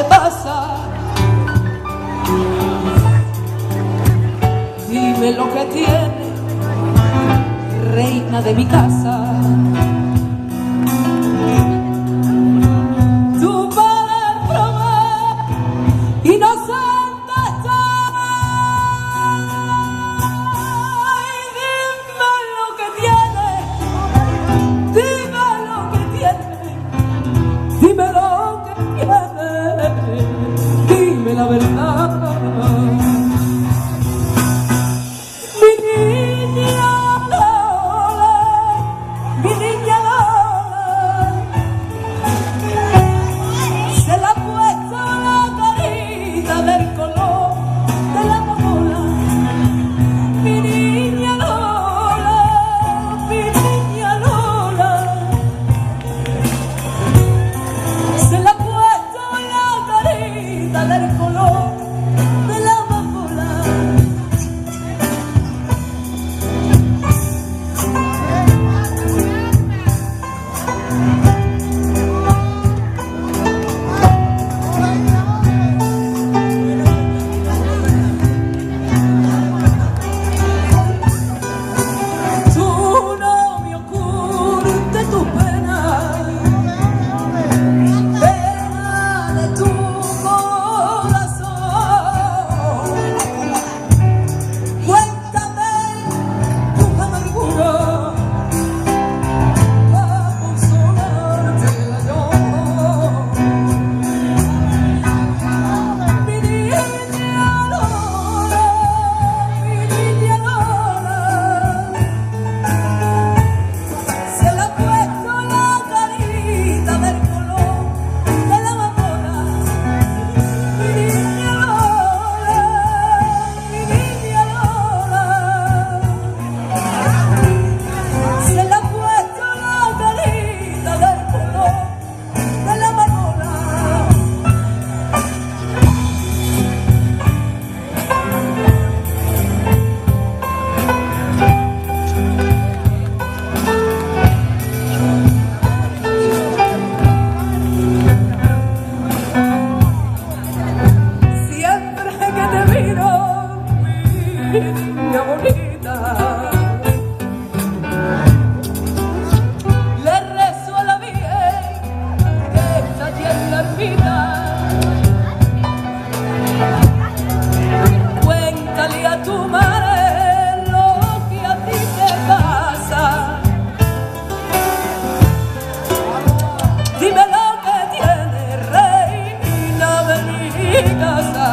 te pasa. Dime lo que tienes, reina de mi casa. Tu poder probar inocente está. Y dime lo que tienes, dime lo que tienes, dime lo que tienes, dime la verdad. Niña bonita, le rezo a la Virgen que está allí en la ermita. Cuéntale a tu madre lo que a ti te pasa. Dime lo que tiene, reina de mi casa.